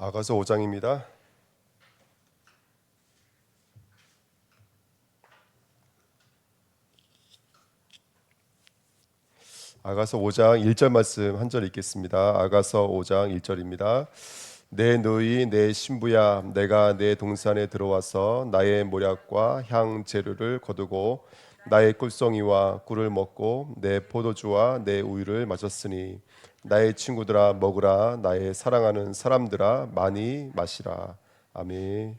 아가서 5장입니다. 아가서 5장 1절 말씀 한 절 읽겠습니다. 아가서 5장 1절입니다. 내 누이 내 신부야, 내가 내 동산에 들어와서 나의 모략과 향 재료를 거두고 나의 꿀송이와 꿀을 먹고 내 포도주와 내 우유를 마셨으니 나의 친구들아 먹으라, 나의 사랑하는 사람들아 많이 마시라. 아멘.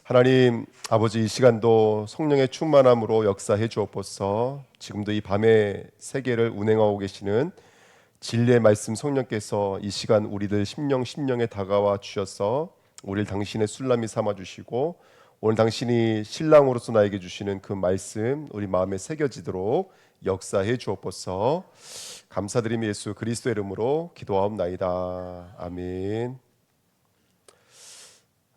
하나님 아버지, 이 시간도 성령의 충만함으로 역사해 주옵소서. 지금도 이 밤의 세계를 운행하고 계시는 진리의 말씀 성령께서 이 시간 우리들 심령에 다가와 주셔서 우리를 당신의 술람이 삼아 주시고 오늘 당신이 신랑으로서 나에게 주시는 그 말씀 우리 마음에 새겨지도록 역사해 주옵소서. 감사드리며 예수 그리스도의 이름으로 기도하옵나이다. 아멘.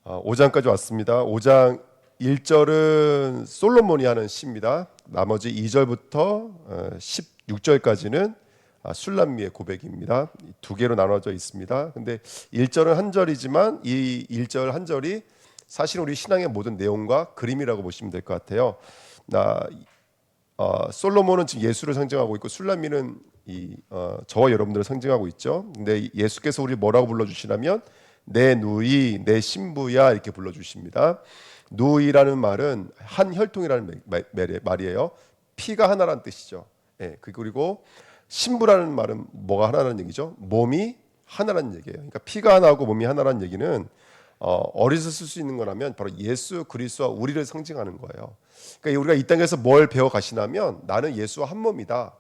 5장까지 왔습니다. 5장 1절은 솔로몬이 하는 시입니다. 나머지 2절부터 16절까지는 술람미의 고백입니다. 두 개로 나눠져 있습니다. 근데 1절은 한 절이지만 이 1절 한 절이 사실 우리 신앙의 모든 내용과 그림이라고 보시면 될 것 같아요. 솔로몬은 지금 예수를 상징하고 있고 술람미는 저와 여러분들을 상징하고 있죠. 근데 예수께서 우리 뭐라고 불러주시냐면 내 누이 내 신부야 이렇게 불러주십니다. 누이라는 말은 한 혈통이라는 말이에요. 피가 하나라는 뜻이죠. 예, 그리고 신부라는 말은 뭐가 하나라는 얘기죠? 몸이 하나라는 얘기예요. 그러니까 피가 하나고 몸이 하나라는 얘기는 어디서 쓸 수 있는 거라면 바로 예수 그리스도와 우리를 상징하는 거예요. 그러니까 우리가 이 땅에서 뭘 배워 가시냐면 나는 예수와 한 몸이다,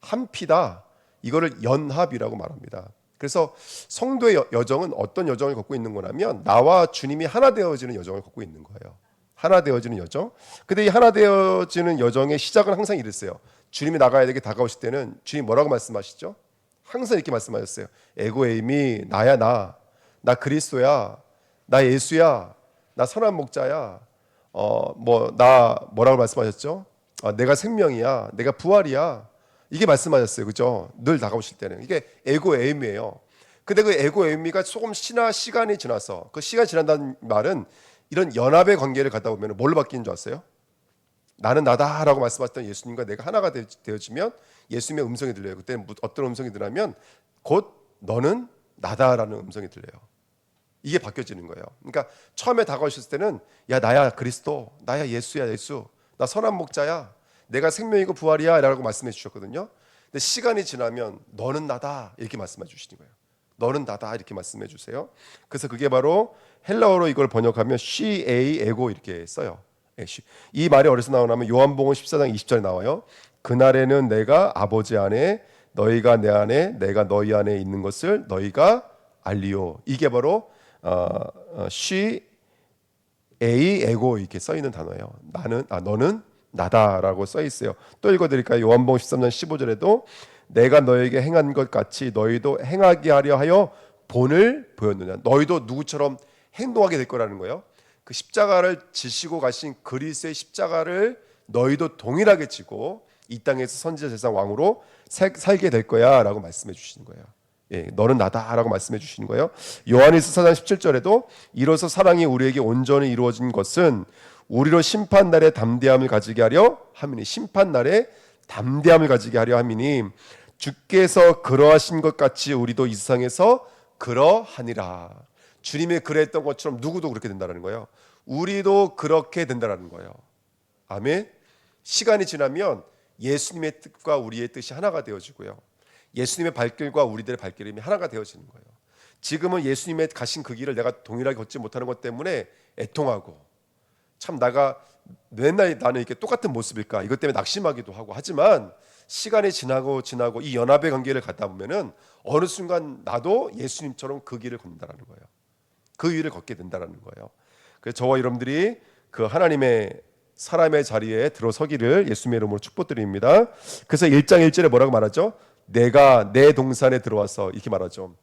한 피다. 이거를 연합이라고 말합니다. 그래서 성도의 여정은 어떤 여정을 걷고 있는 거냐면 나와 주님이 하나 되어지는 여정을 걷고 있는 거예요. 하나 되어지는 여정. 근데 이 하나 되어지는 여정의 시작은 항상 이랬어요. 주님이 나가야 되게 다가오실 때는 주님 뭐라고 말씀하시죠? 항상 이렇게 말씀하셨어요. 에고에이미, 나야 나 그리스도야, 나 예수야, 나 선한 목자야. 나 뭐라고 말씀하셨죠? 내가 생명이야, 내가 부활이야. 이게 말씀하셨어요. 그죠? 늘 다가오실 때는. 이게 에고에임이에요. 근데 그 에고에임이가 조금 시간이 지나서 그 시간이 지난다는 말은 이런 연합의 관계를 갖다 보면 뭘로 바뀌는 줄 아세요? 나는 나다라고 말씀하셨던 예수님과 내가 하나가 되어지면 예수님의 음성이 들려요. 그때는 어떤 음성이 들냐면 곧 너는 나다라는 음성이 들려요. 이게 바뀌어지는 거예요. 그러니까 처음에 다가오셨을 때는 야 나야 그리스도, 나야 예수야 예수, 나 선한 목자야, 내가 생명이고 부활이야 라고 말씀해 주셨거든요. 근데 시간이 지나면 너는 나다 이렇게 말씀해 주시는 거예요. 너는 나다 이렇게 말씀해 주세요. 그래서 그게 바로 헬라어로 이걸 번역하면 she, a, ego 이렇게 써요. 이 말이 어디서 나오냐면 요한복음 14장 20절에 나와요. 그날에는 내가 아버지 안에 너희가 내 안에 내가 너희 안에 있는 것을 너희가 알리오. 이게 바로 she, a, ego 이렇게 써 있는 단어예요. 너는 나다라고 써 있어요. 또 읽어드릴까요? 요한복음 13장 15절에도 내가 너에게 행한 것 같이 너희도 행하게 하려 하여 본을 보였느냐. 너희도 누구처럼 행동하게 될 거라는 거예요. 그 십자가를 지시고 가신 그리스도의 십자가를 너희도 동일하게 지고 이 땅에서 선지자 제사장 왕으로 살게 될 거야 라고 말씀해 주시는 거예요. 예, 너는 나다라고 말씀해 주시는 거예요. 요한일서 4장 17절에도 이로써 사랑이 우리에게 온전히 이루어진 것은 우리로 심판날에 담대함을 가지게 하려 함이니, 심판날에 담대함을 가지게 하려 함이니 주께서 그러하신 것 같이 우리도 이 세상에서 그러하니라. 주님이 그랬던 것처럼 누구도 그렇게 된다는 거예요. 우리도 그렇게 된다는 거예요. 아멘. 시간이 지나면 예수님의 뜻과 우리의 뜻이 하나가 되어지고요. 예수님의 발길과 우리들의 발길이 하나가 되어지는 거예요. 지금은 예수님의 가신 그 길을 내가 동일하게 걷지 못하는 것 때문에 애통하고 참 나가 맨날 나는 이렇게 똑같은 모습일까 이것 때문에 낙심하기도 하고 하지만 시간이 지나고 이 연합의 관계를 갖다 보면은 어느 순간 나도 예수님처럼 그 길을 걷는다라는 거예요. 그 길을 걷게 된다라는 거예요. 그래서 저와 여러분들이 그 하나님의 사람의 자리에 들어서기를 예수님의 이름으로 축복드립니다. 그래서 1장 1절에 뭐라고 말하죠? 내가 내 동산에 들어와서 이렇게 말하죠.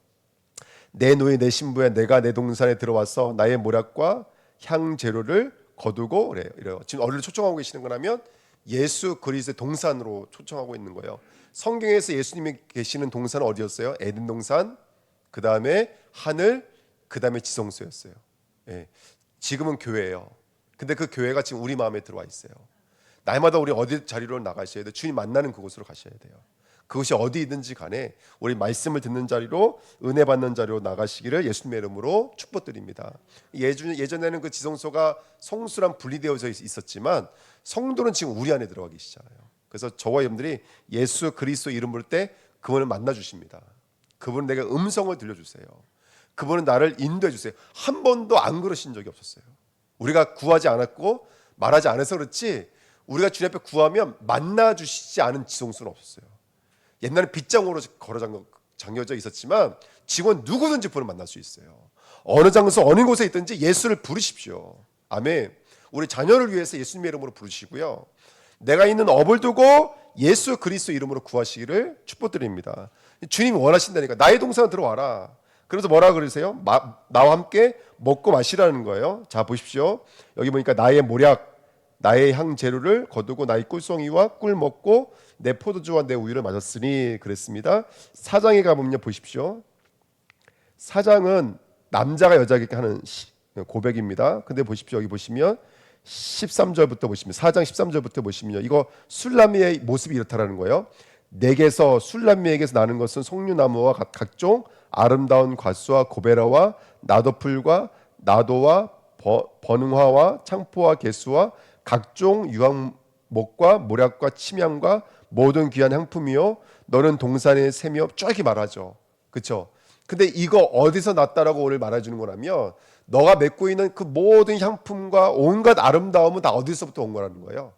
내 누이 내 신부에 내가 내 동산에 들어와서 나의 모략과 향 재료를 거두고 그래요. 지금 어디를 초청하고 계시는 거냐면 예수 그리스도의 동산으로 초청하고 있는 거예요. 성경에서 예수님이 계시는 동산은 어디였어요? 에덴 동산, 그 다음에 하늘, 그 다음에 지성소였어요. 예. 지금은 교회예요. 근데 그 교회가 지금 우리 마음에 들어와 있어요. 날마다 우리 어디 자리로 나가셔야 돼요. 주님 만나는 그곳으로 가셔야 돼요. 그것이 어디이든지 간에 우리 말씀을 듣는 자리로, 은혜 받는 자리로 나가시기를 예수님의 이름으로 축복드립니다. 예전에는 그 지성소가 성수랑 분리되어져 있었지만 성도는 지금 우리 안에 들어가 계시잖아요. 그래서 저와 여러분들이 예수 그리스도 이름 부를 때 그분을 만나 주십니다. 그분은 내게 음성을 들려주세요. 그분은 나를 인도해 주세요. 한 번도 안 그러신 적이 없었어요. 우리가 구하지 않았고 말하지 않아서 그렇지, 우리가 주님 앞에 구하면 만나 주시지 않은 지성소는 없었어요. 옛날에 빗장으로 걸어 잠겨져 있었지만 지금은 누구든지 그분을 만날 수 있어요. 어느 장소 어느 곳에 있든지 예수를 부르십시오. 아멘. 우리 자녀를 위해서 예수님의 이름으로 부르시고요. 내가 있는 업을 두고 예수 그리스도 이름으로 구하시기를 축복드립니다. 주님이 원하신다니까. 나의 동산에 들어와라. 그래서 뭐라 그러세요? 나와 함께 먹고 마시라는 거예요. 자 보십시오. 여기 보니까 나의 모략, 나의 향 재료를 거두고 나의 꿀송이와 꿀 먹고 내 포도주와 내 우유를 마셨으니 그랬습니다. 4장에 가보면 보십시오. 4장은 남자가 여자에게 하는 고백입니다. 근데 보십시오. 여기 보시면 13절부터 보시면 4장 13절부터 보시면요. 이거 술람미의 모습이 이렇다라는 거예요. 내게서 술람미에게서 나는 것은 석류나무와 각종 아름다운 과수와 고베라와 나도풀과 나도와 번흥화와 창포와 개수와 각종 유황목과 모략과 침향과 모든 귀한 향품이요 너는 동산의 샘이요 쭉 이렇게 말하죠. 그렇죠? 근데 이거 어디서 났다라고 오늘 말해주는 거라면 너가 맺고 있는 그 모든 향품과 온갖 아름다움은 다 어디서부터 온 거라는 거예요.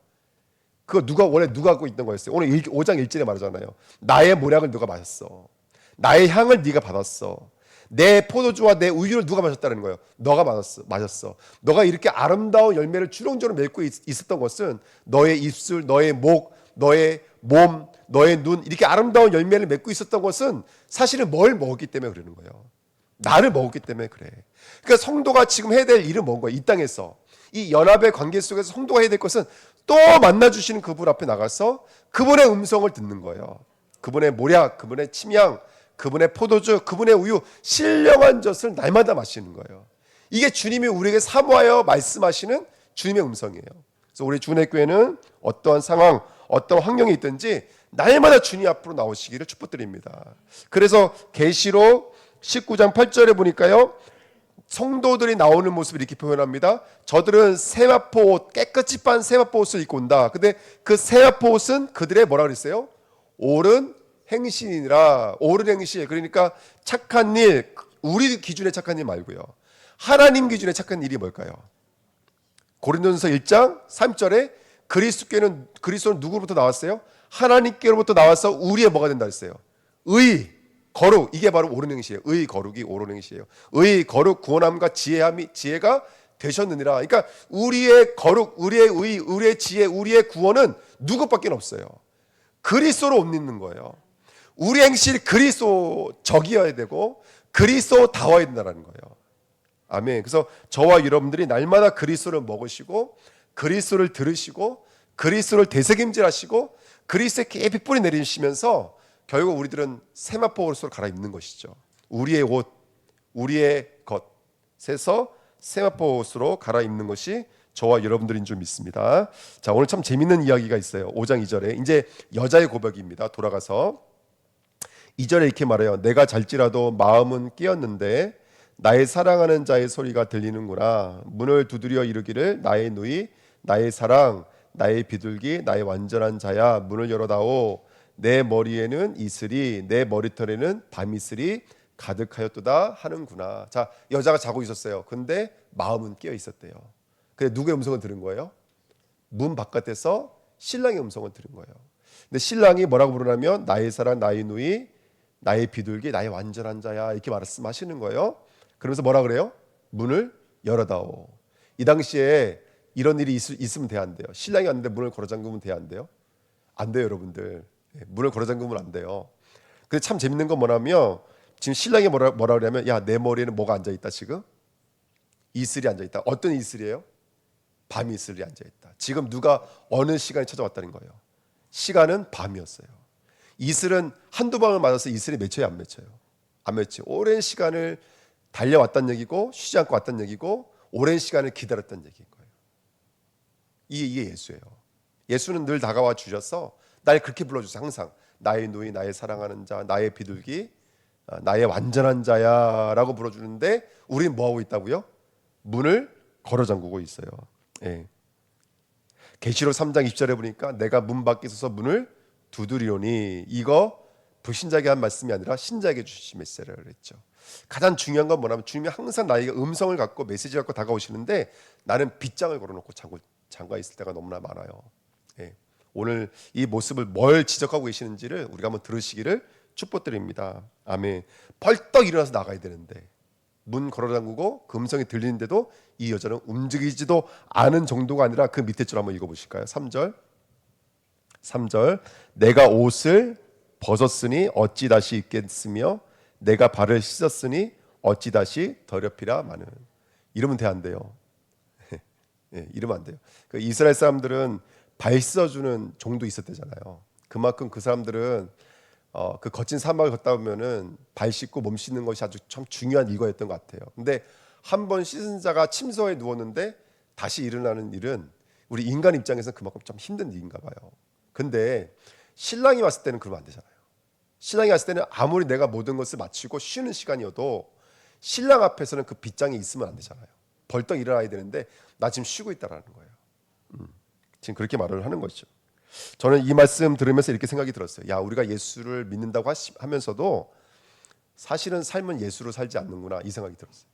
그거 원래 누가 갖고 있던 거였어요. 오늘 5장 1절에 말하잖아요. 나의 모략을 누가 마셨어. 나의 향을 네가 받았어. 내 포도주와 내 우유를 누가 마셨다는 거예요. 너가 마셨어. 너가 이렇게 아름다운 열매를 주렁주렁 맺고 있었던 것은 너의 입술, 너의 목, 너의 몸, 너의 눈, 이렇게 아름다운 열매를 맺고 있었던 것은 사실은 뭘 먹었기 때문에 그러는 거예요. 나를 먹었기 때문에 그래. 그러니까 성도가 지금 해야 될 일은 뭔 거예요? 이 땅에서 이 연합의 관계 속에서 성도가 해야 될 것은 또 만나주시는 그분 앞에 나가서 그분의 음성을 듣는 거예요. 그분의 모략, 그분의 침향, 그분의 포도주, 그분의 우유, 신령한 젖을 날마다 마시는 거예요. 이게 주님이 우리에게 사모하여 말씀하시는 주님의 음성이에요. 그래서 우리 주내교회는 어떠한 상황, 어떤 환경이 있든지 날마다 주님 앞으로 나오시기를 축복드립니다. 그래서 계시록 19장 8절에 보니까요, 성도들이 나오는 모습을 이렇게 표현합니다. 저들은 세마포 옷, 깨끗이 빤 세마포 옷을 입고 온다. 근데 그 세마포 옷은 그들의 뭐라 그랬어요? 옳은 행실이니라. 옳은 행실. 그러니까 착한 일, 우리 기준의 착한 일 말고요. 하나님 기준의 착한 일이 뭘까요? 고린도전서 1장 3절에 그리스도는 누구로부터 나왔어요? 하나님께로부터 나와서 우리의 뭐가 된다 했어요? 의, 거룩. 이게 바로 옳은 행실이에요. 의, 거룩이 옳은 행실이에요. 의, 거룩, 구원함과 지혜가 되셨느니라. 그러니까 우리의 거룩, 우리의 의, 우리의 지혜, 우리의 구원은 누구밖에 없어요. 그리스도로 옷 입는 거예요. 우리 행실이 그리스도적이어야 되고 그리스도다워야 된다는 거예요. 아멘. 그래서 저와 여러분들이 날마다 그리스도를 먹으시고 그리스도를 들으시고 그리스도를 되새김질하시고 그리스도의 깊이 뿌리 내리시면서 결국 우리들은 세마포 옷으로 갈아입는 것이죠. 우리의 옷, 우리의 것에서 세마포 옷으로 갈아입는 것이 저와 여러분들인 줄 믿습니다. 자, 오늘 참 재밌는 이야기가 있어요. 5장 2절에 이제 여자의 고백입니다. 돌아가서 2절에 이렇게 말해요. 내가 잘지라도 마음은 깨었는데 나의 사랑하는 자의 소리가 들리는구나. 문을 두드려 이르기를 나의 누이, 나의 사랑, 나의 비둘기, 나의 완전한 자야. 문을 열어다오. 내 머리에는 이슬이, 내 머리털에는 밤이슬이 가득하였도다 하는구나. 자, 여자가 자고 있었어요. 근데 마음은 깨어 있었대요. 근데 누구의 음성을 들은 거예요? 문 바깥에서 신랑의 음성을 들은 거예요. 근데 신랑이 뭐라고 부르냐면 나의 사랑, 나의 누이, 나의 비둘기, 나의 완전한 자야 이렇게 말씀하시는 거예요. 그러면서 뭐라 그래요? 문을 열어다오. 이 당시에 이런 일이 있으면 돼야 안 돼요. 신랑이 왔는데 문을 걸어 잠그면 돼야 안 돼요? 안 돼요, 여러분들. 문을 걸어 잠그면 안 돼요. 근데 참 재밌는 건 뭐냐면 지금 신랑이 뭐라 그러냐면 야, 내 머리에는 뭐가 앉아 있다 지금? 이슬이 앉아 있다. 어떤 이슬이에요? 밤 이슬이 앉아 있다. 지금 누가 어느 시간에 찾아왔다는 거예요. 시간은 밤이었어요. 이슬은 한두 방을 맞아서 이슬이 맺혀요, 안 맺혀요? 안 맺혀요. 오랜 시간을 달려왔단 얘기고 쉬지 않고 왔단 얘기고 오랜 시간을 기다렸단 얘기인 거예요. 이게 예수예요. 예수는 늘 다가와 주셔서 날 그렇게 불러주세요. 항상 나의 누이, 나의 사랑하는 자, 나의 비둘기, 나의 완전한 자야 라고 불러주는데 우리는 뭐하고 있다고요? 문을 걸어 잠그고 있어요. 예. 계시록 3장 20절에 보니까 내가 문 밖에 서서 문을 두드리오니, 이거 불신자에게 한 말씀이 아니라 신자에게 주신 메시지라고 그랬죠. 가장 중요한 건 뭐냐면 주님이 항상 나에게 음성을 갖고 메시지 갖고 다가오시는데 나는 빗장을 걸어놓고 잠가 있을 때가 너무나 많아요. 예. 오늘 이 모습을 뭘 지적하고 계시는지를 우리가 한번 들으시기를 축복드립니다. 아멘. 벌떡 일어나서 나가야 되는데 문 걸어 잠그고 그 음성이 들리는데도 이 여자는 움직이지도 않은 정도가 아니라 그 밑에 줄 한번 읽어보실까요? 3절 내가 옷을 벗었으니 어찌 다시 입겠으며 내가 발을 씻었으니 어찌 다시 더럽히라 마는. 이러면 돼 안 돼요? 예, 이러면 안 돼요. 그 이스라엘 사람들은 발 씻어주는 종도 있었대잖아요. 그만큼 그 사람들은 그 거친 사막을 걷다 보면은 발 씻고 몸 씻는 것이 아주 참 중요한 일과였던 것 같아요. 근데 한 번 씻은 자가 침소에 누웠는데 다시 일어나는 일은 우리 인간 입장에서는 그만큼 좀 힘든 일인가 봐요. 근데 신랑이 왔을 때는 그러면 안 되잖아요. 신랑이 왔을 때는 아무리 내가 모든 것을 마치고 쉬는 시간이어도 신랑 앞에서는 그 빗장이 있으면 안 되잖아요. 벌떡 일어나야 되는데 나 지금 쉬고 있다라는 거예요. 지금 그렇게 말을 하는 거죠. 저는 이 말씀 들으면서 이렇게 생각이 들었어요. 야, 우리가 예수를 믿는다고 하면서도 사실은 삶은 예수로 살지 않는구나, 이 생각이 들었어요.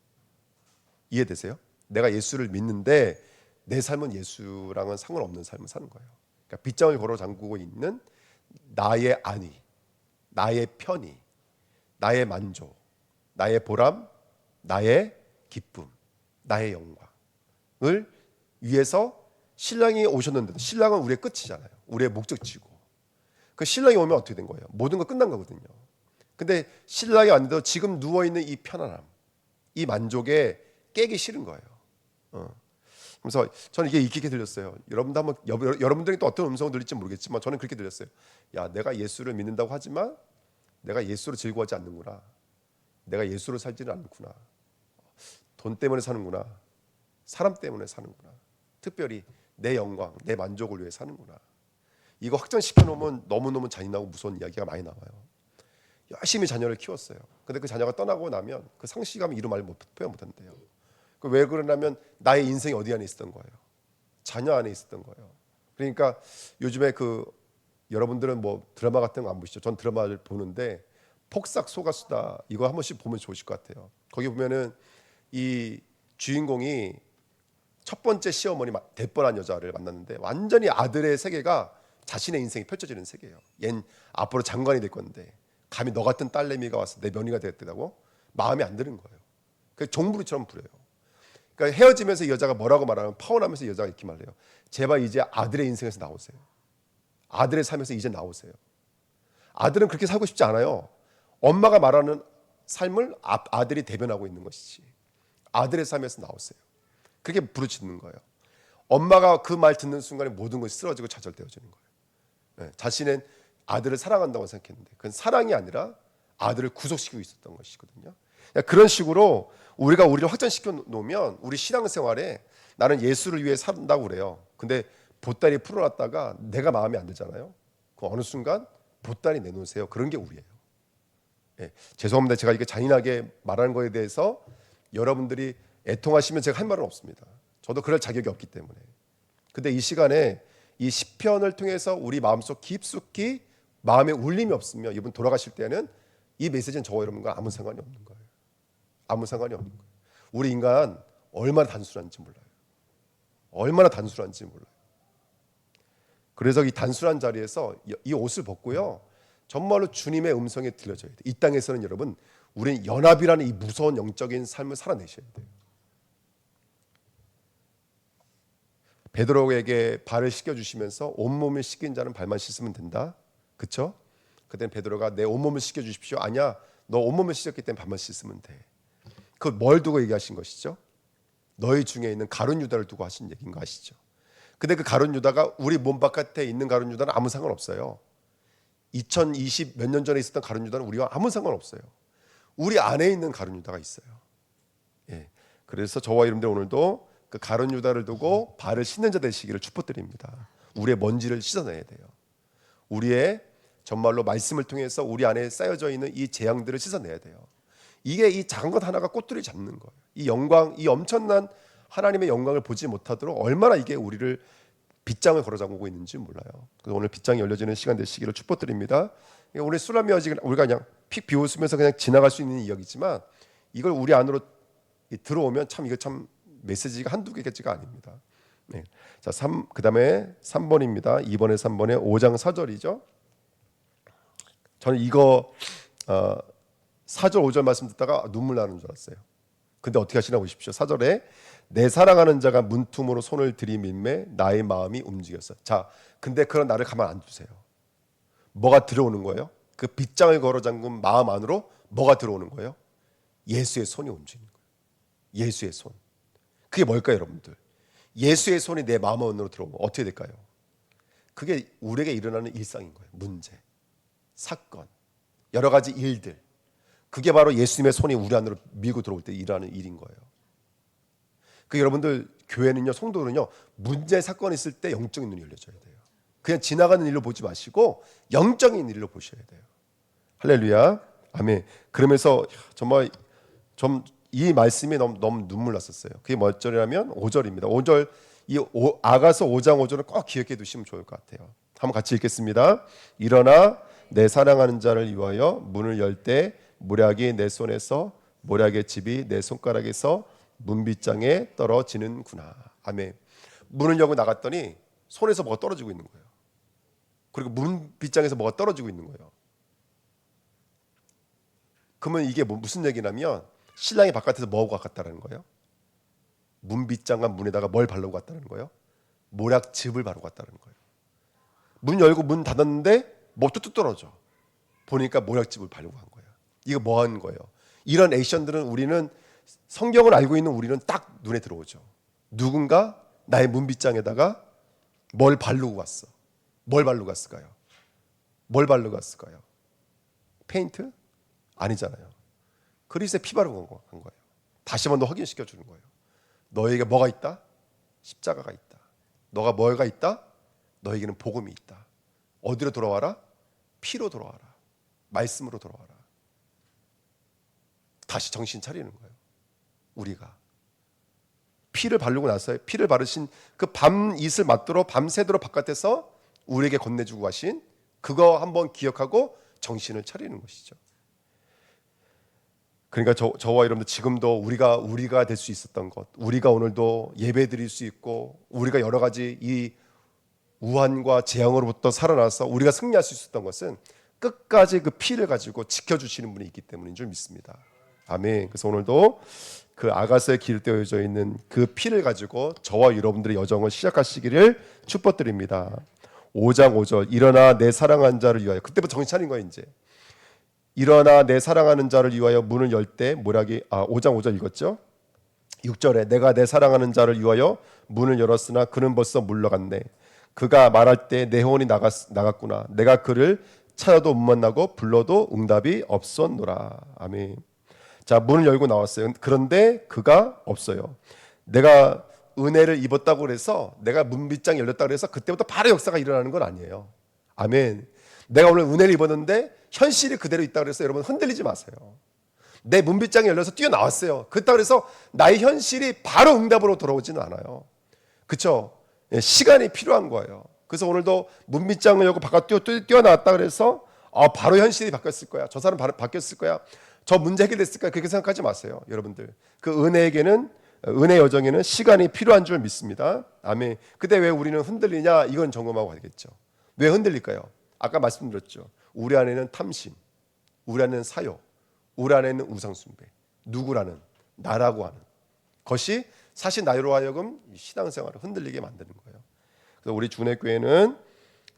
이해되세요? 내가 예수를 믿는데 내 삶은 예수랑은 상관없는 삶을 사는 거예요. 그러니까 빗장을 걸어 잠그고 있는 나의 안위, 나의 편의, 나의 만족, 나의 보람, 나의 기쁨, 나의 영광을 위해서 신랑이 오셨는데도 신랑은 우리의 끝이잖아요. 우리의 목적지고. 그 신랑이 오면 어떻게 된 거예요? 모든 거 끝난 거거든요. 근데 신랑이 왔는데도 지금 누워있는 이 편안함, 이 만족에 깨기 싫은 거예요. 그래서 저는 이게 익히게 들렸어요. 여러분들이 또 어떤 음성을 들릴지 모르겠지만 저는 그렇게 들렸어요. 야, 내가 예수를 믿는다고 하지만 내가 예수로 즐거워하지 않는구나. 내가 예수로 살지는 않구나. 돈 때문에 사는구나. 사람 때문에 사는구나. 특별히 내 영광, 내 만족을 위해 사는구나. 이거 확정시켜 놓으면 너무너무 잔인하고 무서운 이야기가 많이 나와요. 열심히 자녀를 키웠어요. 근데 그 자녀가 떠나고 나면 그 상실감이 이루 말 표현 못한대요. 왜 그러냐면 나의 인생이 어디 안에 있었던 거예요. 자녀 안에 있었던 거예요. 그러니까 요즘에 그 여러분들은 뭐 드라마 같은 거 안 보시죠? 전 드라마를 보는데 폭삭 소가수다 이거 한 번씩 보면 좋으실 것 같아요. 거기 보면은 이 주인공이 첫 번째 시어머니 대뻔한 여자를 만났는데 완전히 아들의 세계가 자신의 인생이 펼쳐지는 세계예요. 얜 앞으로 장관이 될 건데 감히 너 같은 딸내미가 와서 내 며느리가 되었다고 마음에 안 드는 거예요. 그 종부리처럼 부려요. 그러니까 헤어지면서 이 여자가 뭐라고 말하면 파혼하면서 이 여자가 이렇게 말해요. 제발 이제 아들의 인생에서 나오세요. 아들의 삶에서 이제 나오세요. 아들은 그렇게 살고 싶지 않아요. 엄마가 말하는 삶을 아들이 대변하고 있는 것이지. 아들의 삶에서 나오세요. 그렇게 부르짖는 거예요. 엄마가 그 말 듣는 순간에 모든 것이 쓰러지고 좌절되어지는 거예요. 네, 자신은 아들을 사랑한다고 생각했는데 그건 사랑이 아니라 아들을 구속시키고 있었던 것이거든요. 그런 식으로 우리를 확장시켜 놓으면 우리 신앙생활에 나는 예수를 위해 산다고 그래요. 근데 보따리 풀어놨다가 내가 마음에 안 들잖아요. 그 어느 순간 보따리 내놓으세요. 그런 게 우리예요. 네, 죄송합니다. 제가 이렇게 잔인하게 말하는 거에 대해서 여러분들이 애통하시면 제가 할 말은 없습니다. 저도 그럴 자격이 없기 때문에. 근데 이 시간에 이 시편을 통해서 우리 마음속 깊숙이 마음에 울림이 없으면 이분 돌아가실 때는 이 메시지는 저와 여러분과 아무 상관이 없는 거예요. 아무 상관이 없는 거예요. 우리 인간 얼마나 단순한지 몰라요. 얼마나 단순한지 몰라요. 그래서 이 단순한 자리에서 이 옷을 벗고요. 정말로 주님의 음성에 들려져야 돼요. 이 땅에서는 여러분 우리는 연합이라는 이 무서운 영적인 삶을 살아내셔야 돼요. 베드로에게 발을 씻겨주시면서 온몸을 씻긴 자는 발만 씻으면 된다. 그렇죠? 그때 베드로가 내 온몸을 씻겨주십시오. 아니야, 너 온몸을 씻었기 때문에 발만 씻으면 돼. 그걸 뭘 두고 얘기하신 것이죠? 너희 중에 있는 가룟 유다를 두고 하신 얘기인 거 아시죠? 근데 그 가룟 유다가 우리 몸 바깥에 있는 가룟 유다는 아무 상관없어요. 2020 몇 년 전에 있었던 가룟 유다는 우리와 아무 상관없어요. 우리 안에 있는 가룟 유다가 있어요. 그래서 저와 여러분들 오늘도 그 가룟 유다를 두고 발을 씻는 자 되시기를 축복드립니다. 우리의 먼지를 씻어내야 돼요. 우리의 정말로 말씀을 통해서 우리 안에 쌓여져 있는 이 재앙들을 씻어내야 돼요. 이게 이 작은 것 하나가 꽃들이 잡는 거예요. 이 영광, 이 엄청난 하나님의 영광을 보지 못하도록 얼마나 이게 우리를 빗장을 걸어 잠그고 있는지 몰라요. 그래서 오늘 빗장이 열려지는 시간 되시기를 축복드립니다. 오늘 술람이 아직 우리가 그냥 픽 비웃으면서 그냥 지나갈 수 있는 이야기지만 이걸 우리 안으로 들어오면 참 이거 참 메시지가 한두 개가 아닙니다. 네. 자, 그다음에 3번입니다. 2번에 3번에 5장 4절이죠. 저는 이거 4절 5절 말씀 듣다가 눈물 나는 줄 알았어요. 근데 어떻게 하시나 보십시오. 4절에 내 사랑하는 자가 문틈으로 손을 들이밀매 나의 마음이 움직였어. 자, 근데 그런 나를 가만 안 두세요. 뭐가 들어오는 거예요? 그 빗장을 걸어 잠근 마음 안으로 뭐가 들어오는 거예요? 예수의 손이 움직이는 거예요. 예수의 손. 그게 뭘까요, 여러분들? 예수의 손이 내 마음 안으로 들어오면 어떻게 될까요? 그게 우리에게 일어나는 일상인 거예요. 문제, 사건, 여러 가지 일들. 그게 바로 예수님의 손이 우리 안으로 밀고 들어올 때 일어나는 일인 거예요. 그 여러분들 교회는요, 성도는요, 문제 사건이 있을 때 영적인 눈이 열려져야 돼요. 그냥 지나가는 일로 보지 마시고 영적인 일로 보셔야 돼요. 할렐루야, 아멘. 그러면서 정말 좀 이 말씀이 너무 눈물 났었어요. 그게 몇 절이라면 5절입니다. 5절 아가서 5장 5절을 꼭 기억해 두시면 좋을 것 같아요. 한번 같이 읽겠습니다. 일어나 내 사랑하는 자를 위하여 문을 열 때 모략이 내 손에서 모략의 집이 내 손가락에서 문빗장에 떨어지는구나. 아멘. 문을 열고 나갔더니 손에서 뭐가 떨어지고 있는 거예요. 그리고 문빗장에서 뭐가 떨어지고 있는 거예요. 그러면 이게 무슨 얘기냐면 신랑이 바깥에서 뭐하고 갔다는 거예요? 문빗장과 문에다가 뭘 바르고 갔다는 거예요? 모략즙을 바르고 갔다는 거예요. 문 열고 문 닫았는데 뭐 뚝뚝 떨어져. 보니까 모략즙을 바르고 간 거예요. 이거 뭐 하는 거예요? 이런 액션들은 우리는 성경을 알고 있는 우리는 딱 눈에 들어오죠. 누군가 나의 문빗장에다가 뭘 바르고 갔어. 뭘 바르고 갔을까요? 뭘 바르고 갔을까요? 페인트? 아니잖아요. 그리스도의 피 바르고 간 거예요. 다시 한번 더 확인시켜 주는 거예요. 너에게 뭐가 있다? 십자가가 있다. 너가 뭐가 있다? 너에게는 복음이 있다. 어디로 돌아와라? 피로 돌아와라. 말씀으로 돌아와라. 다시 정신 차리는 거예요. 우리가 피를 바르고 나서 피를 바르신 그 밤이슬 맞도록 밤새도록 바깥에서 우리에게 건네주고 가신 그거 한번 기억하고 정신을 차리는 것이죠. 그러니까 저와 여러분들 지금도 우리가 될 수 있었던 것, 우리가 오늘도 예배 드릴 수 있고 우리가 여러 가지 이 우환과 재앙으로부터 살아나서 우리가 승리할 수 있었던 것은 끝까지 그 피를 가지고 지켜주시는 분이 있기 때문인 줄 믿습니다. 아멘. 그래서 오늘도 그 아가서에 기록되어져 있는 그 피를 가지고 저와 여러분들의 여정을 시작하시기를 축복드립니다. 5장 5절 일어나 내 사랑하는 자를 위하여. 그때부터 정신 차린 거예요. 이제 일어나 내 사랑하는 자를 위하여 문을 열 때 모략이 5장 5절 읽었죠. 6절에 내가 내 사랑하는 자를 위하여 문을 열었으나 그는 벌써 물러갔네. 그가 말할 때 내 혼이 나갔구나. 내가 그를 찾아도 못 만나고 불러도 응답이 없었노라. 아멘. 자, 문을 열고 나왔어요. 그런데 그가 없어요. 내가 은혜를 입었다고 그래서 내가 문빗장이 열렸다고 그래서 그때부터 바로 역사가 일어나는 건 아니에요. 아멘. 내가 오늘 은혜를 입었는데 현실이 그대로 있다고 그래서 여러분 흔들리지 마세요. 내 문빗장이 열려서 뛰어나왔어요. 그렇다고 해서 나의 현실이 바로 응답으로 돌아오지는 않아요. 그렇죠? 시간이 필요한 거예요. 그래서 오늘도 문빗장을 열고 바깥 뛰어나왔다 그래서 바로 현실이 바뀌었을 거야. 저 사람 바뀌었을 거야. 저 문제 해결됐을 거야. 그렇게 생각하지 마세요. 여러분들. 그 은혜 여정에는 시간이 필요한 줄 믿습니다. 아멘. 근데 왜 우리는 흔들리냐? 이건 점검하고 가야겠죠. 왜 흔들릴까요? 아까 말씀드렸죠. 우리 안에는 탐심, 우리 안에는 사욕, 우리 안에는 우상숭배. 누구라는? 나라고 하는 것이 사실 나로 하여금 신앙생활을 흔들리게 만드는 거예요. 그래서 우리 주내교회는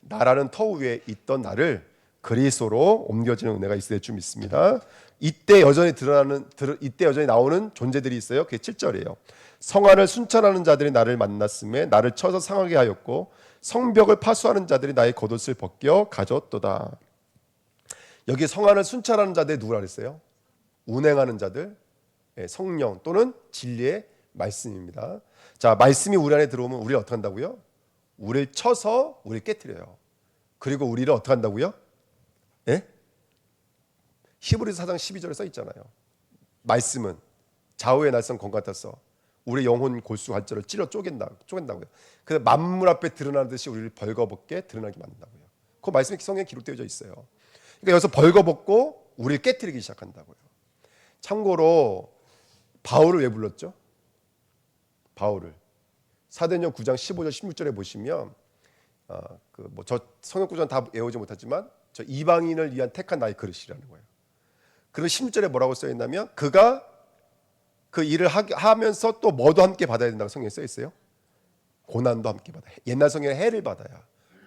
나라는 터 위에 있던 나를 그리스도로 옮겨지는 은혜가 있어야 될 줄 믿습니다. 이때 여전히 나오는 존재들이 있어요. 그게 7절이에요. 성안을 순찰하는 자들이 나를 만났음에 나를 쳐서 상하게 하였고 성벽을 파수하는 자들이 나의 겉옷을 벗겨 가졌도다. 여기 성안을 순찰하는 자들이 누구라 그랬어요? 운행하는 자들, 성령 또는 진리의 말씀입니다. 자, 말씀이 우리 안에 들어오면 우리를 어떻게 한다고요? 우리를 쳐서 우리를 깨트려요. 그리고 우리를 어떻게 한다고요? 예? 히브리서 4장 12절에 써 있잖아요. 말씀은 좌우의 날선 검 같아서 우리 영혼 골수 관절을 찔러 쪼갠다고요. 그래서 만물 앞에 드러나듯이 우리를 벌거벗게 드러나게 만든다고요. 그 말씀이 성경에 기록되어 있어요. 그러니까 여기서 벌거벗고 우리를 깨트리기 시작한다고요. 참고로 바울을 왜 불렀죠? 바울을 사도행전 9장 15절 16절에 보시면 저 성경 구절은 다 외우지 못하지만 저 이방인을 위한 택한 나의 그릇이라는 거예요. 그리고 16절에 뭐라고 써 있냐면 그가 그 일을 하면서 또 뭐도 함께 받아야 된다고 성경에 써 있어요. 고난도 함께 받아야. 옛날 성경에 해를 받아야,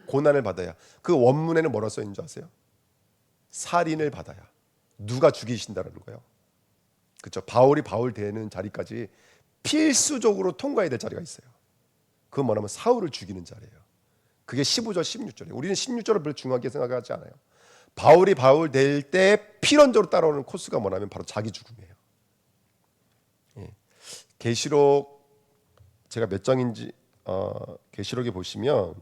고난을 받아야. 그 원문에는 뭐라고 써 있는 줄 아세요? 살인을 받아야. 누가 죽이신다라는 거예요. 그렇죠. 바울이 바울 되는 자리까지 필수적으로 통과해야 될 자리가 있어요. 그건 뭐냐면 사울을 죽이는 자리예요. 그게 15절 16절이에요. 우리는 16절을 별로 중요하게 생각하지 않아요. 바울이 바울 될 때 필연적으로 따라오는 코스가 뭐냐면 바로 자기 죽음이에요. 계시록 제가 몇 장인지 계시록에 보시면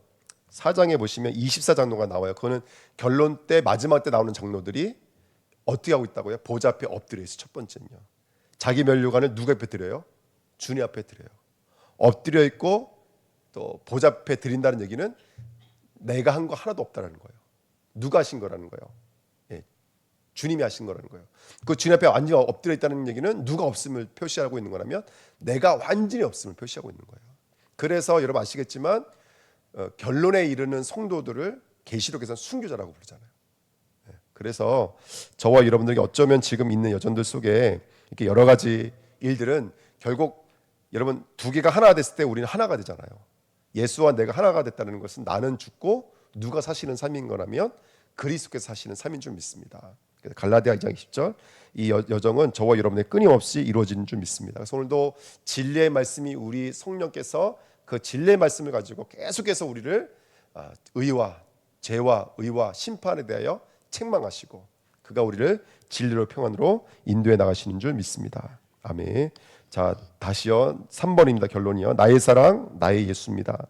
4장에 보시면 24장로가 나와요. 그거는 결론 때 마지막 때 나오는 장로들이 어떻게 하고 있다고요? 보좌 앞에 엎드려 있어요. 첫 번째는요. 자기 면류관을 누가 앞에 드려요? 주님 앞에 드려요. 엎드려 있고 또 보좌 앞에 드린다는 얘기는 내가 한 거 하나도 없다라는 거예요. 누가 하신 거라는 거예요. 예, 주님이 하신 거라는 거예요. 그 주님 앞에 완전히 엎드려 있다는 얘기는 누가 없음을 표시하고 있는 거라면 내가 완전히 없음을 표시하고 있는 거예요. 그래서 여러분 아시겠지만 결론에 이르는 성도들을 계시록에서는 순교자라고 부르잖아요. 예, 그래서 저와 여러분들에게 어쩌면 지금 있는 여전들 속에 이렇게 여러 가지 일들은 결국 여러분 두 개가 하나가 됐을 때 우리는 하나가 되잖아요. 예수와 내가 하나가 됐다는 것은 나는 죽고 누가 사시는 삶인 거라면 그리스도께서 사시는 삶인 줄 믿습니다. 갈라디아 2장 20절 이 여정은 저와 여러분의 끊임없이 이루어지는 줄 믿습니다. 그래서 오늘도 진리의 말씀이 우리 성령께서 그 진리의 말씀을 가지고 계속해서 우리를 의와 죄와 의와 심판에 대하여 책망하시고 그가 우리를 진리로 평안으로 인도해 나가시는 줄 믿습니다. 아멘. 자, 다시요. 3번입니다. 결론이요. 나의 사랑, 나의 예수입니다.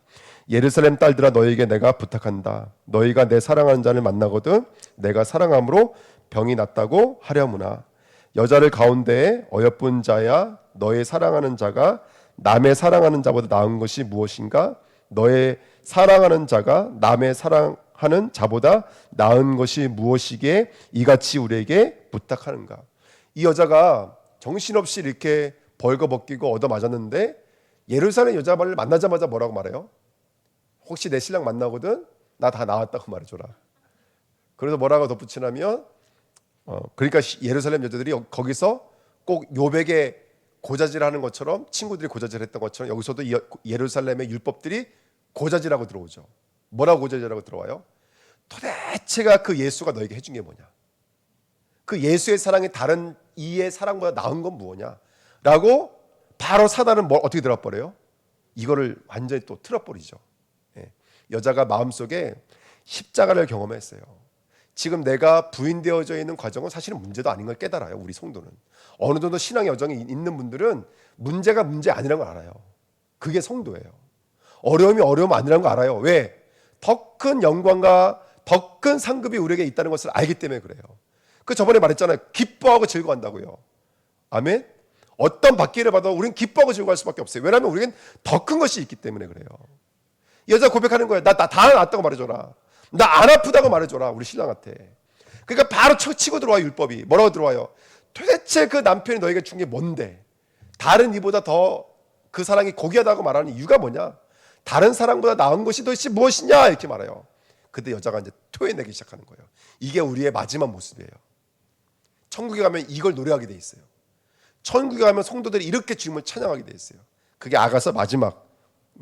예루살렘 딸들아 너에게 내가 부탁한다. 너희가 내 사랑하는 자를 만나거든 내가 사랑함으로 병이 낫다고 하려무나. 여자를 가운데에 어여쁜 자야 너의 사랑하는 자가 남의 사랑하는 자보다 나은 것이 무엇인가? 너의 사랑하는 자가 남의 사랑하는 자보다 나은 것이 무엇이기에 이같이 우리에게 부탁하는가? 이 여자가 정신없이 이렇게 벌거벗기고 얻어맞았는데 예루살렘 여자를 만나자마자 뭐라고 말해요? 혹시 내 신랑 만나거든? 나 다 나왔다고 말해줘라. 그래서 뭐라고 덧붙이냐면 그러니까 예루살렘 여자들이 거기서 꼭 요백에 고자질하는 것처럼 친구들이 고자질했던 것처럼 여기서도 예루살렘의 율법들이 고자질하고 들어오죠. 뭐라고 고자질하고 들어와요? 도대체가 그 예수가 너에게 해준 게 뭐냐? 그 예수의 사랑이 다른 이의 사랑보다 나은 건 뭐냐? 라고 바로 사단은 어떻게 들어버려요? 이거를 완전히 또 틀어버리죠. 예. 여자가 마음속에 십자가를 경험했어요. 지금 내가 부인되어져 있는 과정은 사실은 문제도 아닌 걸 깨달아요. 우리 성도는 어느 정도 신앙의 여정이 있는 분들은 문제가 문제 아니라는 걸 알아요. 그게 성도예요. 어려움이 어려움 아니라는 걸 알아요. 왜? 더 큰 영광과 더 큰 상급이 우리에게 있다는 것을 알기 때문에 그래요. 그 저번에 말했잖아요. 기뻐하고 즐거워한다고요. 아멘. 어떤 받기를 받아도 우리는 기뻐하고 즐거워할 수밖에 없어요. 왜냐하면 우리는 더 큰 것이 있기 때문에 그래요. 여자 고백하는 거예요. 나 다 낫다고 말해줘라. 나 안 아프다고 말해줘라. 우리 신랑한테. 그러니까 바로 치고 들어와요. 율법이. 뭐라고 들어와요? 도대체 그 남편이 너에게 준 게 뭔데? 다른 이보다 더 그 사랑이 고귀하다고 말하는 이유가 뭐냐? 다른 사랑보다 나은 것이 도대체 무엇이냐? 이렇게 말해요. 그때 여자가 이제 토해내기 시작하는 거예요. 이게 우리의 마지막 모습이에요. 천국에 가면 이걸 노래하게 돼 있어요. 천국에 가면 성도들이 이렇게 주님을 찬양하게 돼 있어요. 그게 아가서 마지막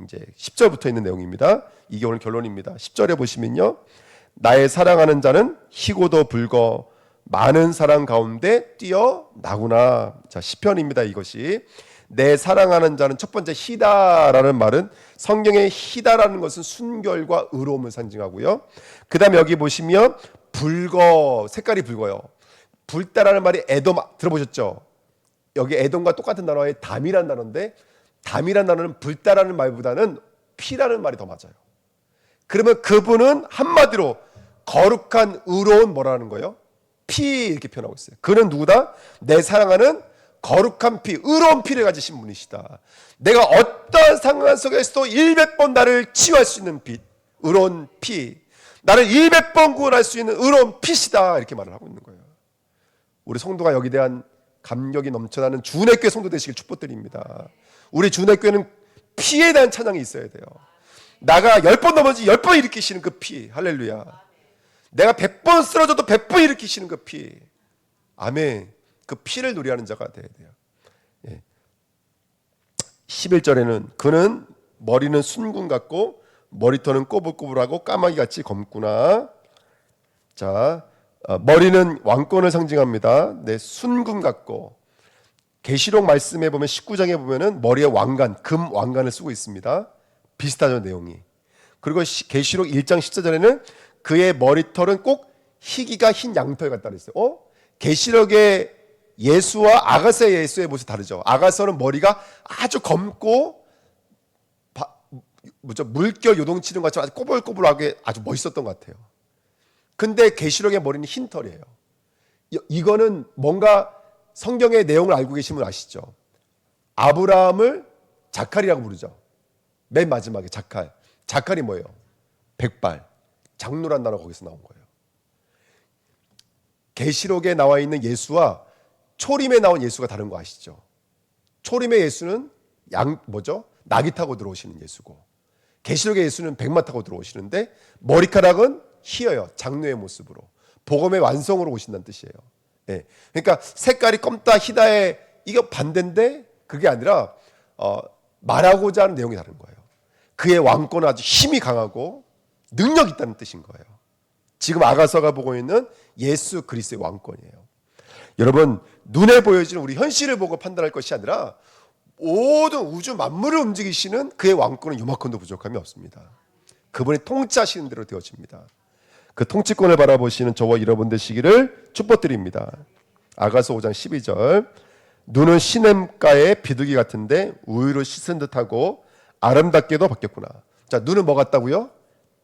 이제 10절부터 있는 내용입니다. 이게 오늘 결론입니다. 10절에 보시면요. 나의 사랑하는 자는 희고도 불거 많은 사랑 가운데 뛰어나구나. 자, 시편입니다. 이것이 내 사랑하는 자는 첫 번째 희다라는 말은 성경의 희다라는 것은 순결과 의로움을 상징하고요. 그 다음에 여기 보시면 붉어, 색깔이 붉어요. 붉다라는 말이 에돔 들어보셨죠? 여기 에돔과 똑같은 단어의 담이라는 단어인데 담이라는 단어는 불다라는 말보다는 피라는 말이 더 맞아요. 그러면 그분은 한마디로 거룩한 의로운 뭐라는 거예요? 피 이렇게 표현하고 있어요. 그는 누구다? 내 사랑하는 거룩한 피, 의로운 피를 가지신 분이시다. 내가 어떠한 상황 속에서도 100번 나를 치유할 수 있는 빛, 의로운 피, 나를 100번 구원할 수 있는 의로운 피시다 이렇게 말을 하고 있는 거예요. 우리 성도가 여기 대한 감격이 넘쳐나는 주은혜교회 성도 되시길 축복드립니다. 우리 주은혜교회는 피에 대한 찬양이 있어야 돼요. 나가 10번 넘어지 10번 일으키시는 그 피, 할렐루야. 내가 100번 쓰러져도 100번 일으키시는 그 피, 아멘. 그 피를 노래하는 자가 돼야 돼요. 예. 11절에는 그는 머리는 순금 같고 머리털은 꼬불꼬불하고 까마귀같이 검구나. 자, 머리는 왕권을 상징합니다. 네, 순금 같고, 계시록 말씀에 보면 19장에 보면은 머리에 왕관, 금 왕관을 쓰고 있습니다. 비슷하죠, 내용이. 그리고 계시록 1장 14절에는 그의 머리털은 꼭 희기가 흰 양털 같다 그랬어요. 계시록의 예수와 아가서의 예수의 모습이 다르죠. 아가서는 머리가 아주 검고 물결 요동치는 것처럼 아주 꼬불꼬불하게 아주 멋있었던 것 같아요. 근데 계시록의 머리는 흰 털이에요. 이거는 뭔가 성경의 내용을 알고 계시면 아시죠? 아브라함을 자칼이라고 부르죠. 맨 마지막에 자칼. 자칼이 뭐예요? 백발. 장로란 단어가 거기서 나온 거예요. 계시록에 나와 있는 예수와 초림에 나온 예수가 다른 거 아시죠? 초림의 예수는 낙이 타고 들어오시는 예수고, 계시록의 예수는 백마 타고 들어오시는데 머리카락은 희어요. 장로의 모습으로 복음의 완성으로 오신다는 뜻이에요. 예. 그러니까 색깔이 검다 희다의 이거 반대인데 그게 아니라 말하고자 하는 내용이 다른 거예요. 그의 왕권은 아주 힘이 강하고 능력이 있다는 뜻인 거예요. 지금 아가서가 보고 있는 예수 그리스도의 왕권이에요. 여러분, 눈에 보여지는 우리 현실을 보고 판단할 것이 아니라 모든 우주 만물을 움직이시는 그의 왕권은 요만큼도 부족함이 없습니다. 그분이 통치하시는 대로 되어집니다. 그 통치권을 바라보시는 저와 여러분 되시기를 축복드립니다. 아가서 5장 12절, 눈은 시냇가의 비둘기 같은데 우유를 씻은 듯하고 아름답게도 바뀌었구나. 자, 눈은 뭐 같다고요?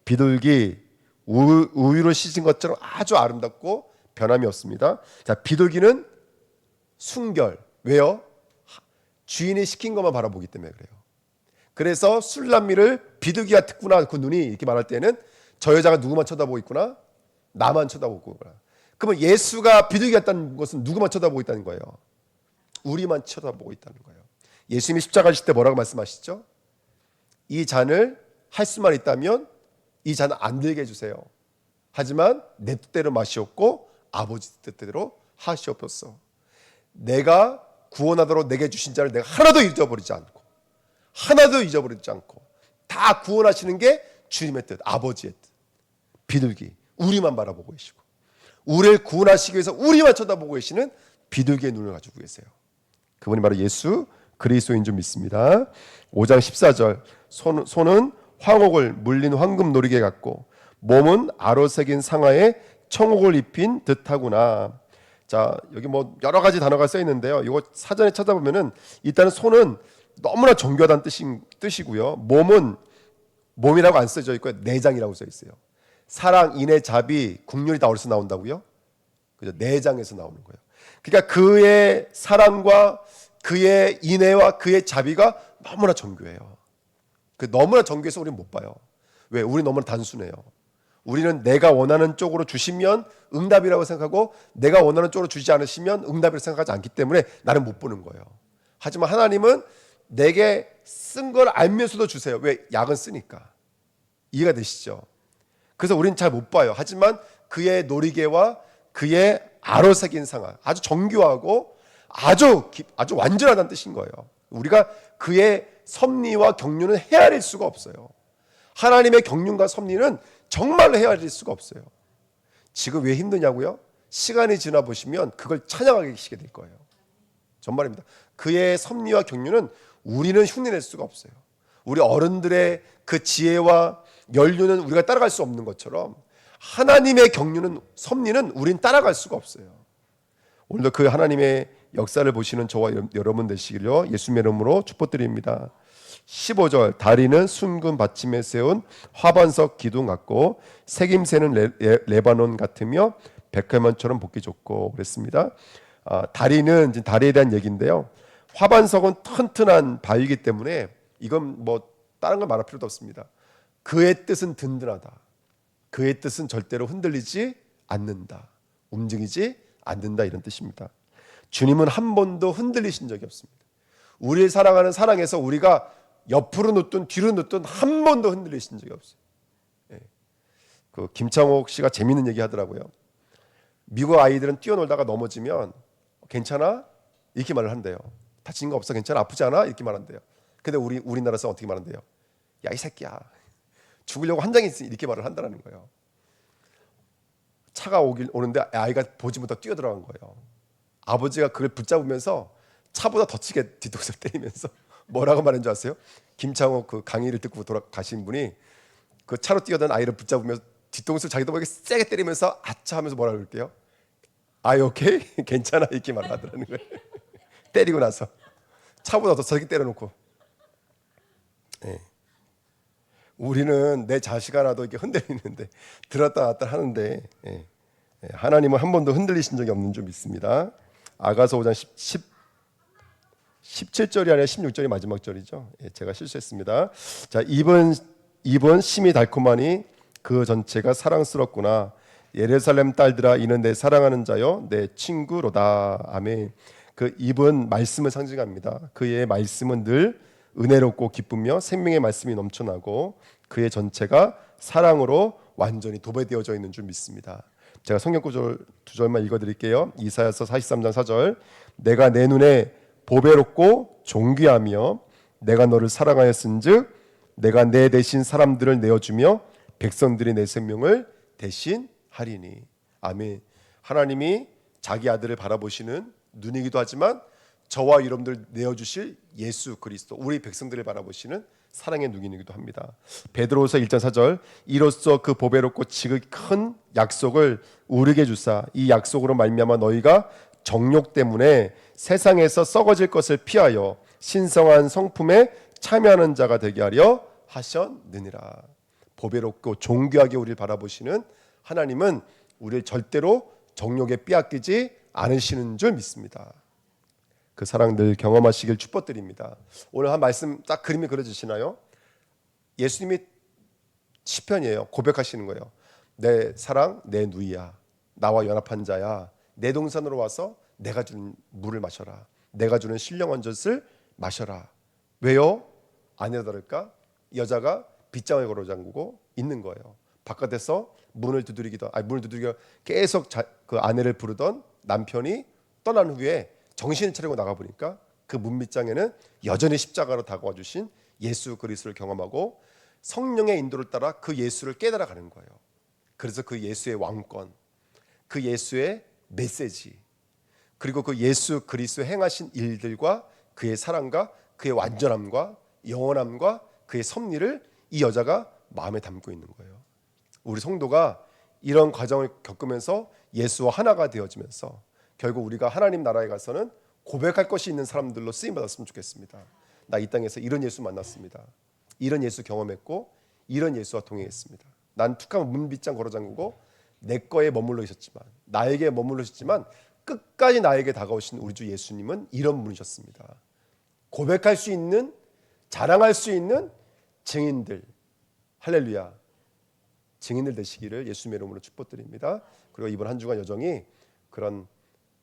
비둘기, 우유를 씻은 것처럼 아주 아름답고 변함이 없습니다. 자, 비둘기는 순결. 왜요? 주인이 시킨 것만 바라보기 때문에 그래요. 그래서 술람미를 비둘기가 듣구나, 그 눈이 이렇게 말할 때는 저 여자가 누구만 쳐다보고 있구나? 나만 쳐다보고 있구나. 그러면 예수가 비둘기 같다는 것은 누구만 쳐다보고 있다는 거예요? 우리만 쳐다보고 있다는 거예요. 예수님이 십자가 지실 때 뭐라고 말씀하시죠? 이 잔을 할 수만 있다면 이 잔을 안 들게 해주세요. 하지만 내 뜻대로 마시옵고 아버지 뜻대로 하시옵소서. 내가 구원하도록 내게 주신 자를 내가 하나도 잊어버리지 않고 다 구원하시는 게 주님의 뜻, 아버지의 뜻. 비둘기, 우리만 바라보고 계시고 우리를 구원하시기 위해서 우리만 쳐다보고 계시는 비둘기의 눈을 가지고 계세요. 그분이 바로 예수 그리스도인 줄 믿습니다. 5장 14절, 손은 황옥을 물린 황금 노리개 같고 몸은 아로새긴 상아에 청옥을 입힌 듯하구나. 자, 여기 뭐 여러 가지 단어가 써 있는데요. 이거 사전에 찾아보면은 일단은 손은 너무나 정교하다는 뜻이고요. 몸이라고 안 써져 있고 내장이라고 써 있어요. 사랑, 인애, 자비, 국률이 다 어디서 나온다고요? 그죠? 내장에서 나오는 거예요. 그러니까 그의 사랑과 그의 인애와 그의 자비가 너무나 정교해요. 그 너무나 정교해서 우리는 못 봐요. 왜? 우리 너무나 단순해요. 우리는 내가 원하는 쪽으로 주시면 응답이라고 생각하고 내가 원하는 쪽으로 주지 않으시면 응답이라고 생각하지 않기 때문에 나는 못 보는 거예요. 하지만 하나님은 내게 쓴 걸 알면서도 주세요. 왜? 약은 쓰니까. 이해가 되시죠? 그래서 우리는 잘 못 봐요. 하지만 그의 노리개와 그의 아로새긴 상아, 아주 정교하고 아주 완전하다는 뜻인 거예요. 우리가 그의 섭리와 경륜은 헤아릴 수가 없어요. 하나님의 경륜과 섭리는 정말로 헤아릴 수가 없어요. 지금 왜 힘드냐고요? 시간이 지나 보시면 그걸 찬양하게 시게 될 거예요. 정말입니다. 그의 섭리와 경륜은 우리는 흉내낼 수가 없어요. 우리 어른들의 그 지혜와 연륜은 우리가 따라갈 수 없는 것처럼 하나님의 경륜은, 섭리는 우린 따라갈 수가 없어요. 오늘도 그 하나님의 역사를 보시는 저와 여러분 되시기를 예수님의 이름으로 축복드립니다. 15절 다리는 순금 받침에 세운 화반석 기둥 같고 색임새는 레바논 같으며 백합만처럼 복기 좋고 그랬습니다. 다리는 지금 다리에 대한 얘기인데요. 화반석은 튼튼한 바위이기 때문에 이건 뭐 다른 걸 말할 필요도 없습니다. 그의 뜻은 든든하다. 그의 뜻은 절대로 흔들리지 않는다. 움직이지 않는다 이런 뜻입니다. 주님은 한 번도 흔들리신 적이 없습니다. 우리를 사랑하는 사랑에서 우리가 옆으로 눕든 뒤로 눕든 한 번도 흔들리신 적이 없어요. 예. 그 김창옥 씨가 재밌는 얘기 하더라고요. 미국 아이들은 뛰어놀다가 넘어지면 괜찮아? 이렇게 말을 한대요. 다친 거 없어? 괜찮아? 아프지 않아? 이렇게 말한대요. 근데 우리나라에서 어떻게 말한대요? 야, 이 새끼야. 죽으려고 한 장이 있으니 이렇게 말을 한다는 거예요. 차가 오는데 아이가 보지 못하고 뛰어들어간 거예요. 아버지가 그걸 붙잡으면서 차보다 더 치게 뒤통수를 때리면서 뭐라고 말한 줄 아세요? 김창호 그 강의를 듣고 돌아가신 분이 그 차로 뛰어든 아이를 붙잡으면서 뒤통수를 자기도 모르게 세게 때리면서 아차 하면서 뭐라고 그럴게요? 아이 오케이? 괜찮아 이렇게 말하더라는 거예요. 때리고 나서 차보다 더 세게 때려놓고. 네. 우리는 내 자식 하나도 이렇게 흔들리는데 들었다 놨다 하는데 하나님은 한 번도 흔들리신 적이 없는 줄 믿습니다. 아가서 5장 17절이 아니라 16절이 마지막 절이죠. 제가 실수했습니다. 자, 입은 심이 달콤하니 그 전체가 사랑스럽구나. 예루살렘 딸들아 이는 내 사랑하는 자요 내 친구로다. 아멘. 그 입은 말씀을 상징합니다. 그의 말씀은 늘 은혜롭고 기쁘며 생명의 말씀이 넘쳐나고 그의 전체가 사랑으로 완전히 도배되어져 있는 줄 믿습니다. 제가 성경 구절 두 절만 읽어드릴게요. 이사야서 43장 4절 내가 내 눈에 보배롭고 존귀하며 내가 너를 사랑하였은즉 내가 내 대신 사람들을 내어주며 백성들이 내 생명을 대신하리니. 아멘. 하나님이 자기 아들을 바라보시는 눈이기도 하지만 저와 여러분들 내어주실 예수 그리스도 우리 백성들을 바라보시는 사랑의 눈이기도 합니다. 베드로서 1장 4절 이로써 그 보배롭고 지극히 큰 약속을 우리에게 주사 이 약속으로 말미암아 너희가 정욕 때문에 세상에서 썩어질 것을 피하여 신성한 성품에 참여하는 자가 되게 하려 하셨느니라. 보배롭고 존귀하게 우리를 바라보시는 하나님은 우리를 절대로 정욕에 빼앗기지 않으시는 줄 믿습니다. 그 사랑 늘 경험하시길 축복드립니다. 오늘 한 말씀 딱 그림이 그려지시나요? 예수님이 시편이에요. 고백하시는 거예요. 내 사랑 내 누이야. 나와 연합한 자야. 내 동산으로 와서 내가 주는 물을 마셔라. 내가 주는 신령한 젖을 마셔라. 왜요? 아니라 다를까? 여자가 빗장을 걸어 잠그고 있는 거예요. 바깥에서 문을 두드리기도 계속 그 아내를 부르던 남편이 떠난 후에 정신을 차리고 나가 보니까 그 문밑장에는 여전히 십자가로 다가와 주신 예수 그리스도를 경험하고 성령의 인도를 따라 그 예수를 깨달아 가는 거예요. 그래서 그 예수의 왕권, 그 예수의 메시지, 그리고 그 예수 그리스도 행하신 일들과 그의 사랑과 그의 완전함과 영원함과 그의 섭리를 이 여자가 마음에 담고 있는 거예요. 우리 성도가 이런 과정을 겪으면서 예수와 하나가 되어지면서 결국 우리가 하나님 나라에 가서는 고백할 것이 있는 사람들로 쓰임 받았으면 좋겠습니다. 나 이 땅에서 이런 예수 만났습니다. 이런 예수 경험했고 이런 예수와 동행했습니다. 난 툭하면 문빗장 걸어 잠그고 내 거에 머물러 있었지만 나에게 머물러 있었지만 끝까지 나에게 다가오신 우리 주 예수님은 이런 분이셨습니다. 고백할 수 있는 자랑할 수 있는 증인들 할렐루야 증인들 되시기를 예수님의 이름으로 축복드립니다. 그리고 이번 한 주간 여정이 그런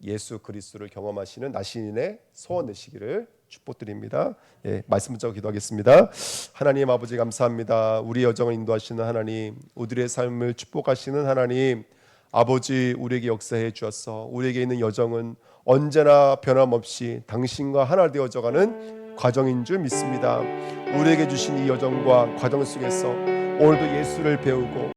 예수 그리스도를 경험하시는 나신인의 소원 되시기를 축복드립니다. 말씀 붙잡고 기도하겠습니다. 하나님 아버지 감사합니다. 우리 여정을 인도하시는 하나님, 우리의 삶을 축복하시는 하나님, 아버지 우리에게 역사해 주셔서 우리에게 있는 여정은 언제나 변함없이 당신과 하나 되어져가는 과정인 줄 믿습니다. 우리에게 주신 이 여정과 과정 속에서 오늘도 예수를 배우고